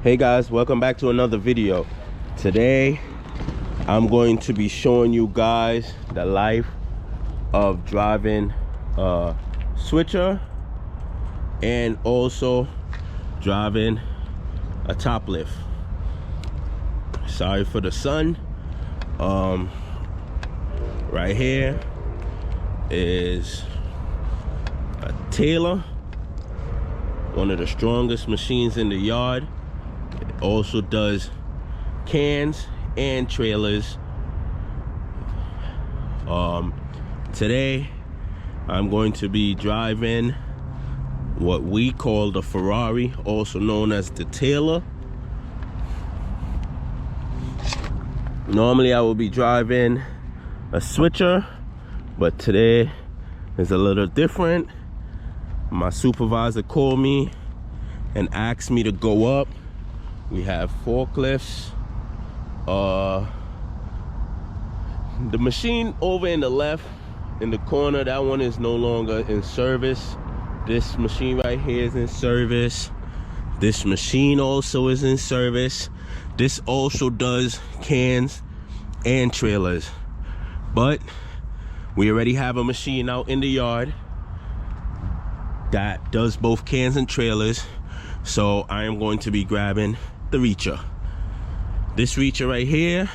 Hey guys, welcome back to another video. Today I'm going to be showing you guys the life of driving a switcher and also driving a Toplift. Sorry for the sun. Right here is a Taylor, one of the strongest machines in the yard. It also does cans and trailers. Today I'm going to be driving what we call the Ferrari, also known as the Taylor. Normally I will be driving a switcher, but today is a little different. My supervisor called me and asked me to go up. We have forklifts. The machine over in the left in the corner, that one is no longer in service. This machine right here is in service. This machine also is in service. This also does cans and trailers, but we already have a machine out in the yard that does both cans and trailers, so I am going to be grabbing the reacher. This reacher right here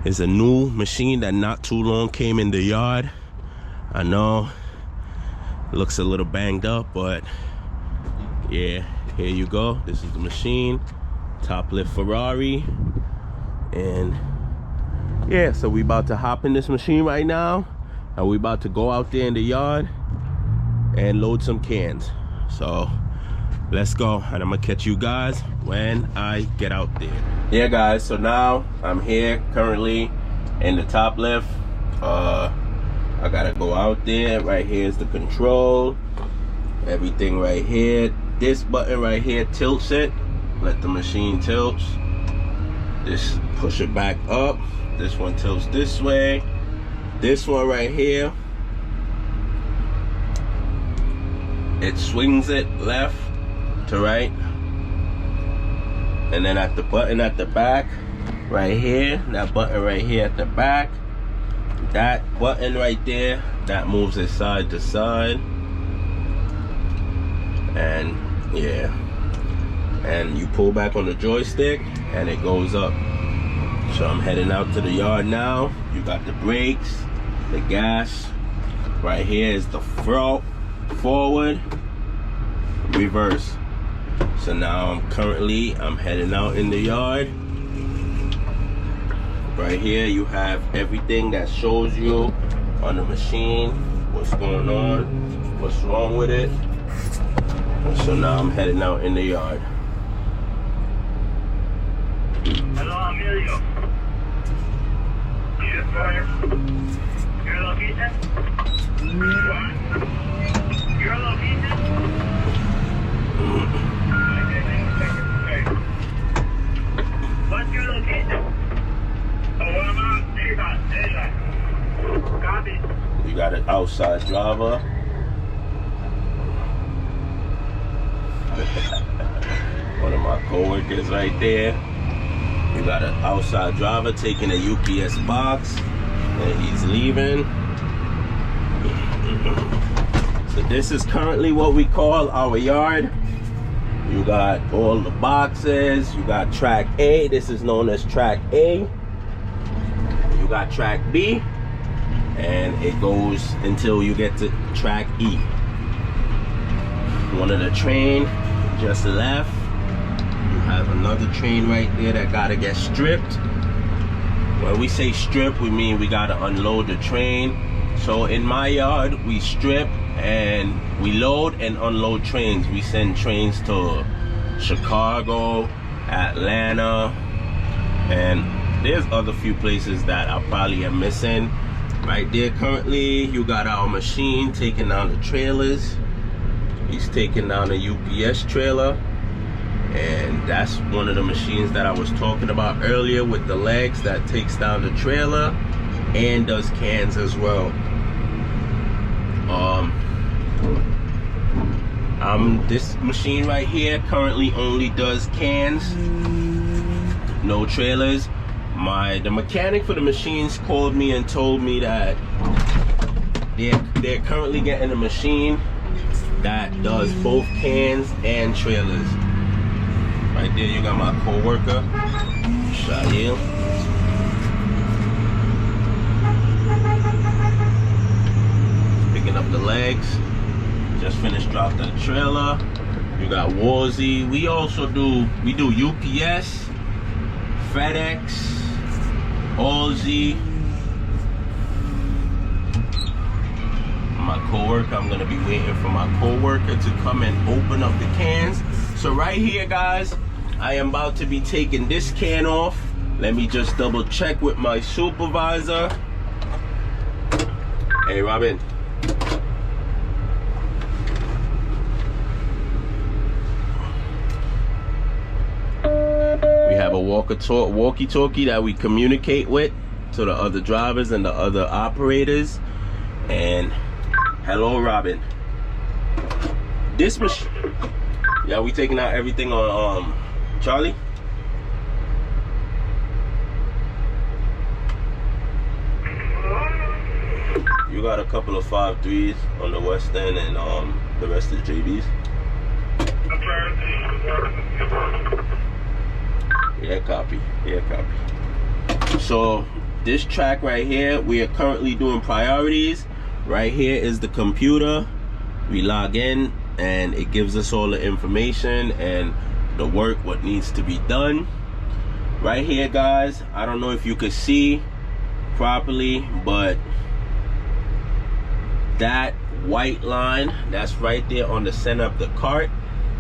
is a new machine that not too long came in the yard. I know it looks a little banged up, but yeah, here you go. This is the machine, Toplift Ferrari. And yeah, so we about to hop in this machine right now, and we about to go out there in the yard and load some cans. So let's go, and I'm gonna catch you guys when I get out there. Yeah guys, so now I'm here currently in the Toplift. I gotta go out there. Right here is the control, everything right here. This button right here tilts it, let the machine tilt. This push it back up. This one tilts this way. This one right here, it swings it left to right. And then at the button at the back right here, that button right here at the back, that button right there, that moves it side to side. And yeah, and you pull back on the joystick and it goes up. So I'm heading out to the yard now. You got the brakes, the gas. Right here is the front, forward, reverse. So now I'm heading out in the yard. Right here you have everything that shows you on the machine what's going on, what's wrong with it. So now I'm heading out in the yard. Hello, Emilio. Yes, sir. Your location? Your location? What's your location? Copy. You got an outside driver. One of my co-workers right there. You got an outside driver taking a UPS box and he's leaving. So this is currently what we call our yard. You got all the boxes. You got track A. This is known as track A. You got track B, and it goes until you get to track E. One of the train just left. You have another train right there that gotta get stripped. When we say strip, we mean we gotta unload the train. So in my yard, we strip and we load and unload trains. We send trains to Chicago, Atlanta, and there's other few places that I probably am missing. Right there currently, you got our machine taking down the trailers. He's taking down a UPS trailer, and that's one of the machines that I was talking about earlier with the legs that takes down the trailer and does cans as well. I This machine right here currently only does cans, no trailers. The mechanic for the machines called me and told me that they're currently getting a machine that does both cans and trailers. Right there you got my co-worker, Shail. Picking up the legs. Just finished dropping the trailer. You got Warzy. We do UPS, FedEx, Aussie. My co-worker, I'm gonna be waiting for my co-worker to come and open up the cans. So right here, guys, I am about to be taking this can off. Let me just double check with my supervisor. Hey, Robin. We have a walkie-talkie that we communicate with to the other drivers and the other operators. And hello, Robin. This machine, yeah, we taking out everything on Charlie. You got a couple of 5.3s on the west end and the rest is JBs. Yeah, copy. Yeah, copy. So this track right here, we are currently doing priorities. Right here is the computer. We log in and it gives us all the information and the work, what needs to be done. Right here, guys, I don't know if you could see properly, but that white line that's right there on the center of the cart,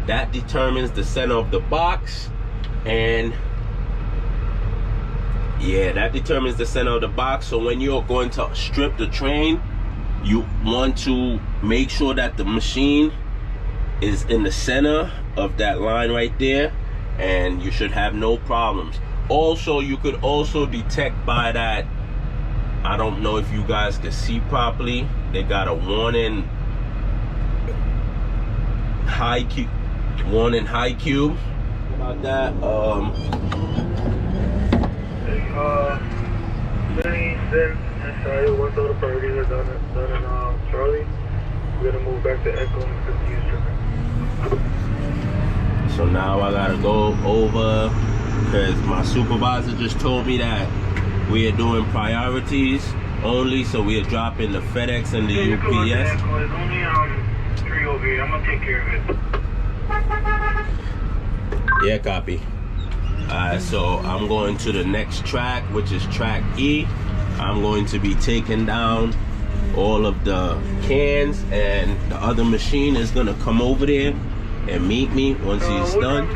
that determines the center of the box. And yeah, that determines the center of the box. So when you're going to strip the train, you want to make sure that the machine is in the center of that line right there, and you should have no problems. Also, you could also detect by that, I don't know if you guys can see properly, they got a warning high cube. About that, Benny, Sin, and Shia, once all the priorities are done in Charlie, we're gonna move back to Echo and continue stripping. so now I gotta go over, because my supervisor just told me that we are doing priorities only, so we are dropping the FedEx and the UPS. There's only 3 over here. I'm gonna take care of it. Yeah, copy. Alright, so I'm going to the next track, which is track E. I'm going to be taking down all of the cans, and the other machine is gonna come over there and meet me once he's done.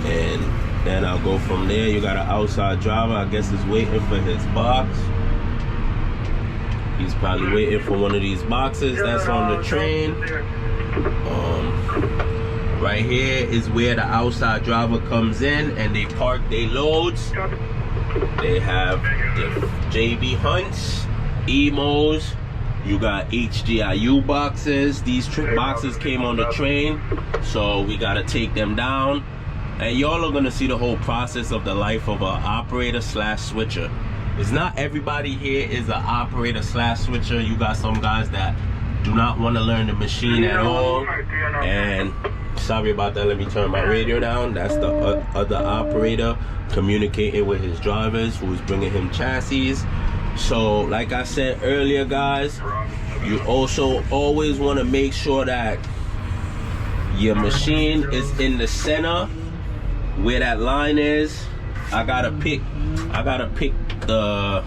And then I'll go from there. You got an outside driver, I guess, is waiting for his box. He's probably waiting for one of these boxes that's on the train. Right here is where the outside driver comes in and they park their loads. They have the JB Hunts, Emos, you got HGIU boxes. These boxes came on the train, so we gotta take them down. And y'all are gonna see the whole process of the life of an operator slash switcher. It's not everybody here is an operator slash switcher. You got some guys that do not want to learn the machine at all. And sorry about that, let me turn my radio down. That's the other operator communicating with his drivers who's bringing him chassis. So like I said earlier, guys, you also always want to make sure that your machine is in the center where that line is. I gotta pick the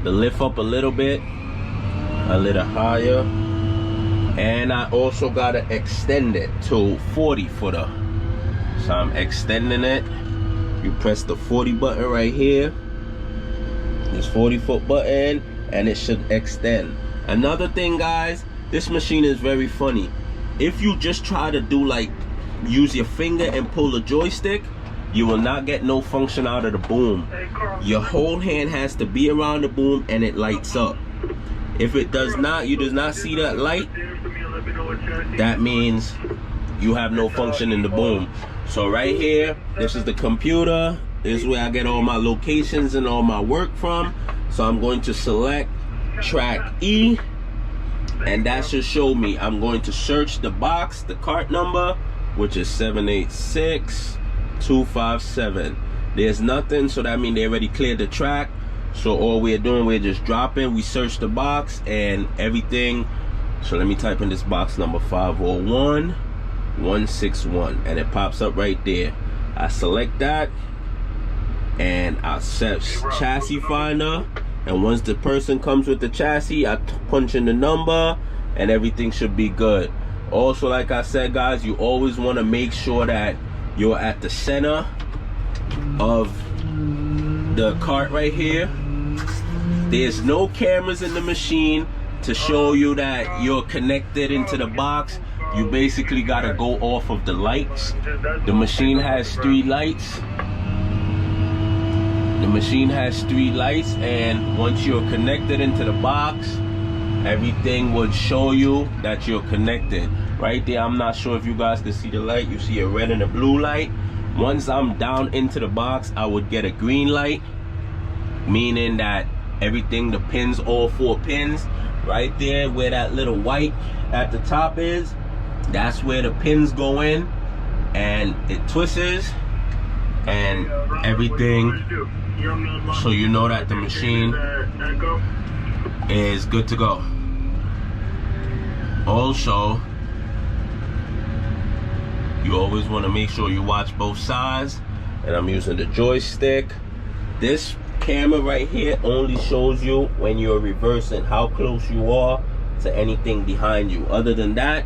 lift up a little bit, a little higher, and I also gotta extend it to 40 footer. So I'm extending it. You press the 40 button right here, this 40-foot button, and it should extend. Another thing, guys, this machine is very funny. If you just try to do like use your finger and pull the joystick, you will not get no function out of the boom. Your whole hand has to be around the boom and it lights up. If it does not, you does not see that light, that means you have no function in the boom. So right here, this is the computer. This is where I get all my locations and all my work from. So I'm going to select track E, and that should show me. I'm going to search the box, the cart number, which is 786257. There's nothing, so that means they already cleared the track. So all we're doing, we're just dropping. We search the box and everything. So let me type in this box number 501161, and it pops up right there. I select that and I set chassis finder, and once the person comes with the chassis, I punch in the number and everything should be good. Also, like I said, guys, you always want to make sure that you're at the center of the cart right here. There's no cameras in the machine to show you that you're connected into the box. You basically got to go off of the lights. The machine has 3 lights. The machine has 3 lights, and once you're connected into the box, everything would show you that you're connected. Right there, I'm not sure if you guys can see the light. You see a red and a blue light. Once I'm down into the box, I would get a green light, meaning that everything, the pins, all 4 pins, right there where that little white at the top is, that's where the pins go in, and it twists and everything, so you know that the machine is good to go. Also, you always want to make sure you watch both sides, and I'm using the joystick. This camera right here only shows you when you're reversing how close you are to anything behind you. Other than that,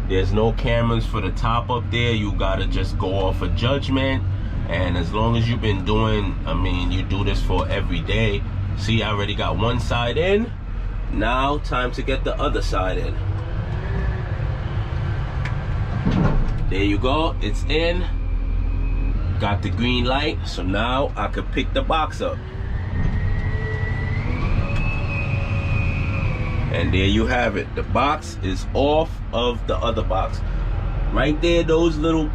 there's no cameras for the top up there. You gotta just go off of judgment, and as long as you've been doing, I mean, you do this for every day. See, I already got one side in. Now time to get the other side in. There you go, it's in. Got the green light, so now I could pick the box up. And there you have it. The box is off of the other box. Right there, those little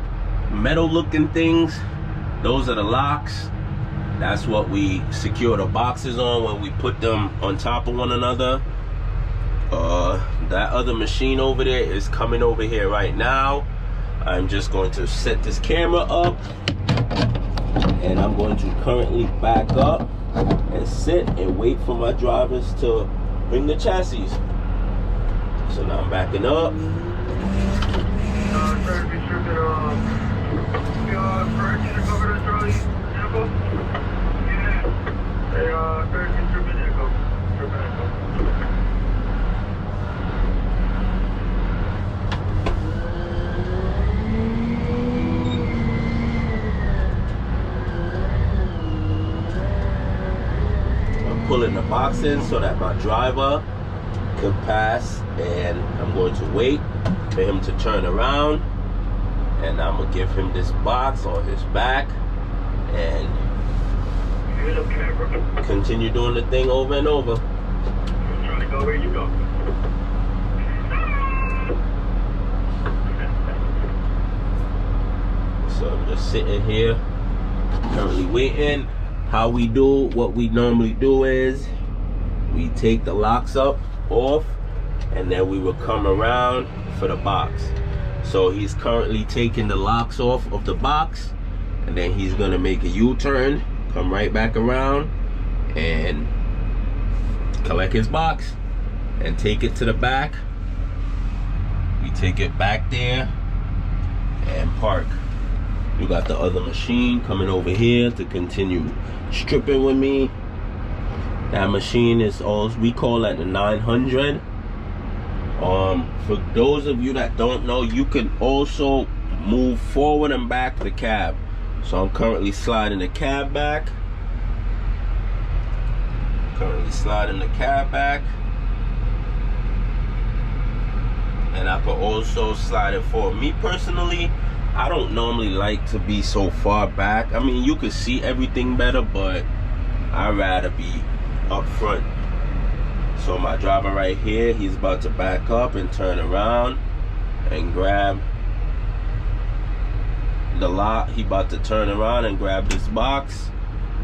metal looking things, those are the locks. That's what we secure the boxes on when we put them on top of one another. That other machine over there is coming over here right now. I'm just going to set this camera up, and I'm going to currently back up and sit and wait for my drivers to bring the chassis. So now I'm backing up. Pulling the box in so that my driver could pass, and I'm going to wait for him to turn around, and I'm gonna give him this box on his back and continue doing the thing over and over. I'm trying to go where you go. So I'm just sitting here currently waiting. How we do, what we normally do is we take the locks up off, and then we will come around for the box. So he's currently taking the locks off of the box, and then he's gonna make a U-turn, come right back around and collect his box and take it to the back. We take it back there and park. You got the other machine coming over here to continue stripping with me. That machine is all, we call that the 900. For those of you that don't know, you can also move forward and back the cab. So I'm currently sliding the cab back. And I could also slide it forward. Me personally, I don't normally like to be so far back. I mean, you could see everything better, but I'd rather be up front. So my driver right here, he's about to back up and turn around and grab the lock. He about to turn around and grab this box.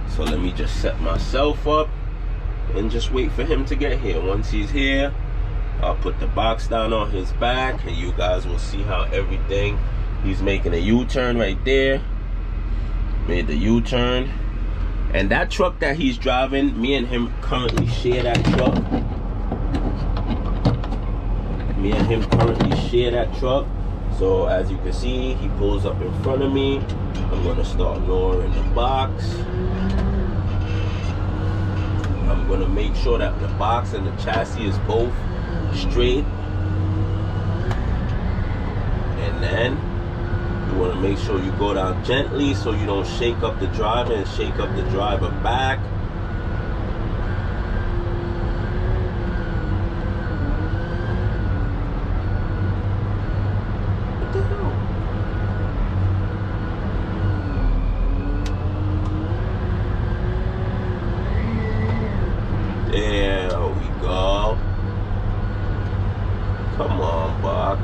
So let me just set myself up and just wait for him to get here. Once he's here, I'll put the box down on his back and you guys will see how everything. He's making a U-turn right there. Made the U-turn. And that truck that he's driving, me and him currently share that truck. Me and him currently share that truck. So as you can see, he pulls up in front of me. I'm gonna start lowering the box. I'm gonna make sure that the box and the chassis is both straight. And then you wanna make sure you go down gently so you don't shake up the driver and shake up the driver back. There we go. Come on, box.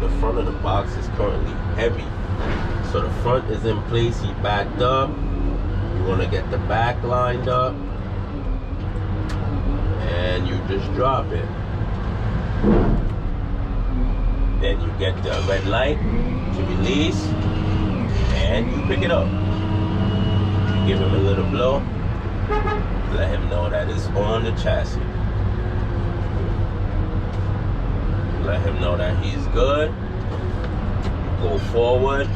The front of the box is currently heavy. So the front is in place, he backed up. You want to get the back lined up. And you just drop it. Then you get the red light to release. And you pick it up. You give him a little blow. Let him know that it's on the chassis. Let him know that he's good. Go forward.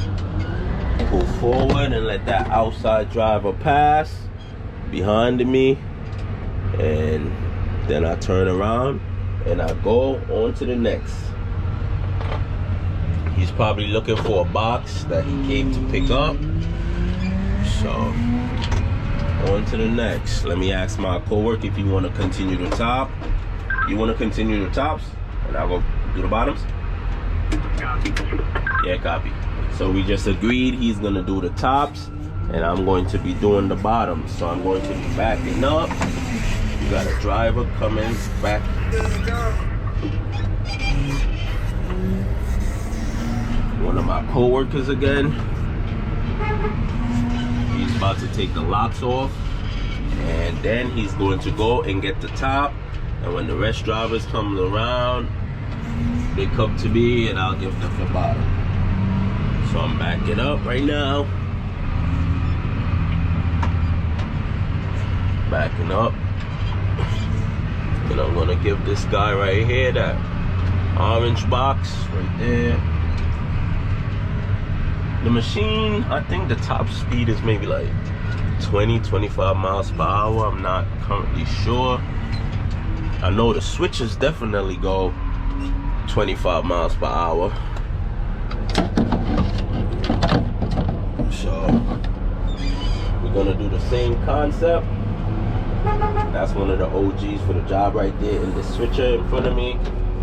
Pull forward and let that outside driver pass behind me. And then I turn around and I go on to the next. He's probably looking for a box that he came to pick up. So on to the next. Let me ask my co-worker if you want to continue the top. You want to continue the tops? And I'll go do the bottoms? Yeah, copy. So we just agreed he's going to do the tops and I'm going to be doing the bottoms. So I'm going to be backing up. You got a driver coming back. One of my co-workers again. He's about to take the locks off and then he's going to go and get the top, and when the rest drivers come around they come to me and I'll give them the bottom. So I'm backing up right now, backing up, and I'm gonna give this guy right here that orange box right there. The machine, I think the top speed is maybe like 20-25 miles per hour. I'm not currently sure. I know the switches definitely go 25 miles per hour. So we're gonna do the same concept. That's one of the OGs for the job right there. And the switcher in front of me,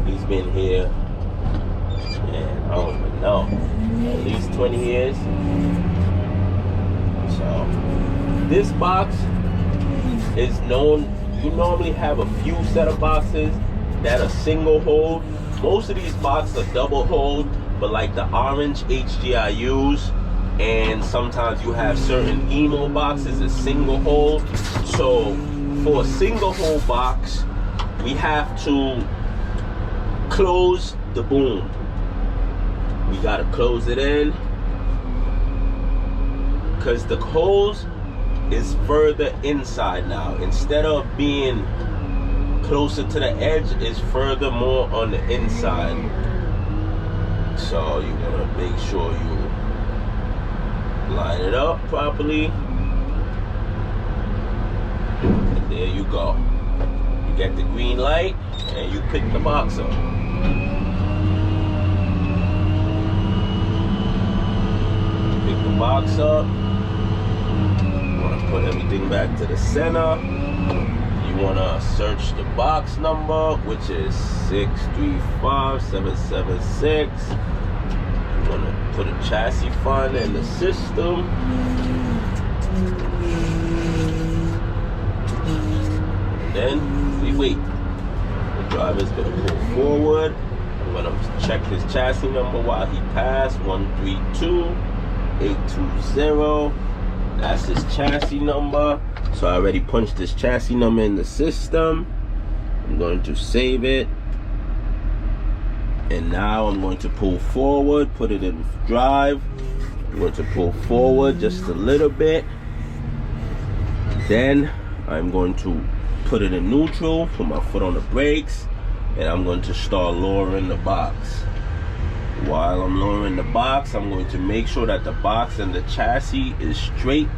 he's been here, and I don't even know, at least 20 years. So this box is known, you normally have a few set of boxes that are single hold. Most of these boxes are double hold, but like the orange HGIUs, and sometimes you have certain emo boxes is single hold. So for a single hold box, we have to close the boom. We gotta close it in because the hose is further inside now. Instead of being closer to the edge, it's further more on the inside. So you wanna make sure you line it up properly. And there you go. You get the green light and you pick the box up. Pick the box up. You want to put everything back to the center. You want to search the box number, which is 635776. You want to put a chassis fund in the system. And then we actually wait. The driver's gonna pull forward. I'm gonna check his chassis number while he passed. 132820. That's his chassis number. So I already punched this chassis number in the system. I'm going to save it. And now I'm going to pull forward, put it in drive. I'm going to pull forward just a little bit. Then I'm going to put it in neutral, put my foot on the brakes, and I'm going to start lowering the box. While I'm lowering the box, I'm going to make sure that the box and the chassis is straight.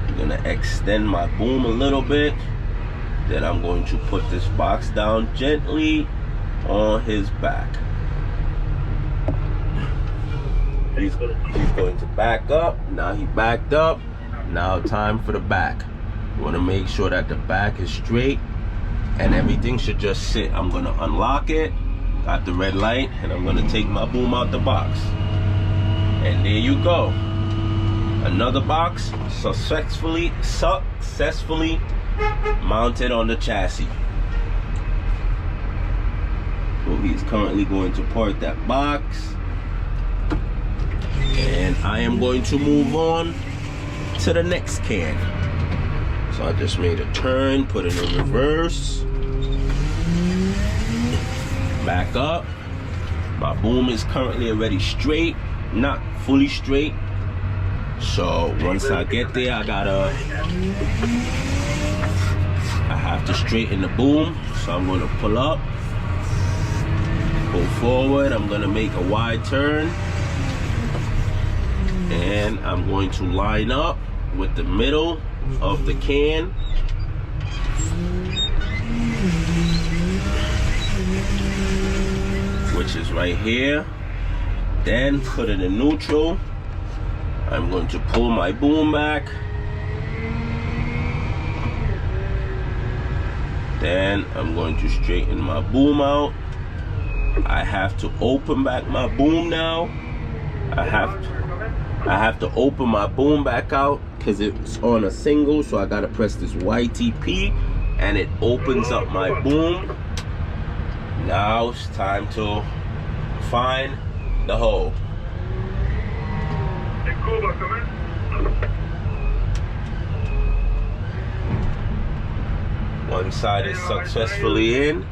I'm gonna extend my boom a little bit. Then I'm going to put this box down gently on his back. He's going to back up. Now he backed up. Now time for the back. You want to make sure that the back is straight and everything should just sit. I'm going to unlock it. Got the red light, and I'm going to take my boom out the box. And there you go. Another box successfully mounted on the chassis. So he's currently going to park that box. And I am going to move on to the next can. So I just made a turn, put it in reverse. Back up. My boom is currently already straight, not fully straight. So once I get there, I have to straighten the boom. So I'm gonna pull up, pull forward. I'm gonna make a wide turn, and I'm going to line up with the middle of the can. Which is right here. Then put it in neutral. I'm going to pull my boom back. Then I'm going to straighten my boom out. I have to open back my boom now. I have to open my boom back out because it's on a single, so I gotta press this YTP and it opens up my boom. Now it's time to find the hole. One side is successfully in.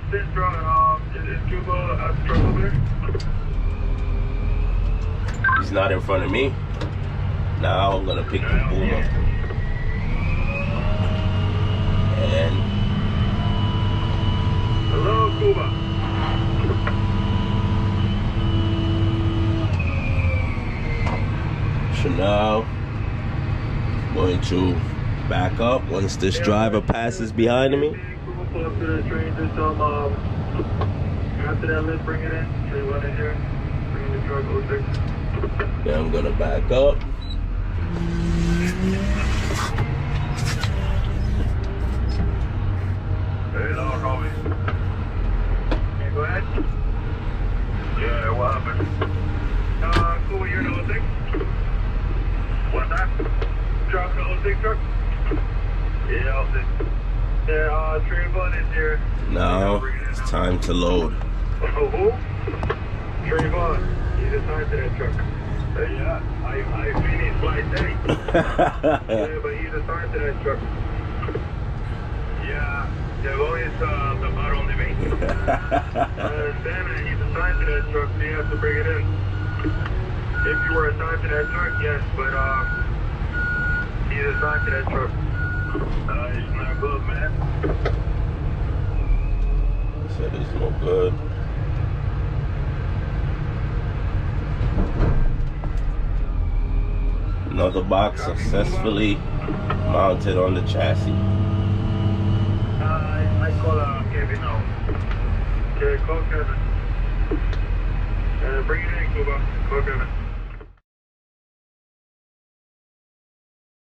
He's not in front of me. Now I'm gonna pick the boom up. And hello, Cuba. So now I'm going to back up once this driver passes behind me. Pull up to the train, just after that, let's bring it in. Train one in here. Bring in the truck 06. Then I'm gonna back up. Hey, no, Robbie. Can you go ahead? Yeah, what happened? Cool, you're the 06? What's that? Drop the 06 truck? Yeah, 06. Yeah, train one is here. Now it's time to load. Oh, who? Train one. He's assigned to that truck. Yeah, I finished flight day. Yeah, but he's assigned to that truck. Yeah, the boy is the bar on the way. Then he's assigned to that truck, so you have to bring it in. If you were assigned to that truck, yes, but he's assigned to that truck. It's not good, man. He said it's no good. Another box successfully mounted on the chassis. I call Kevin now. Okay, call Kevin. Bring it in, Cuba. Call Kevin.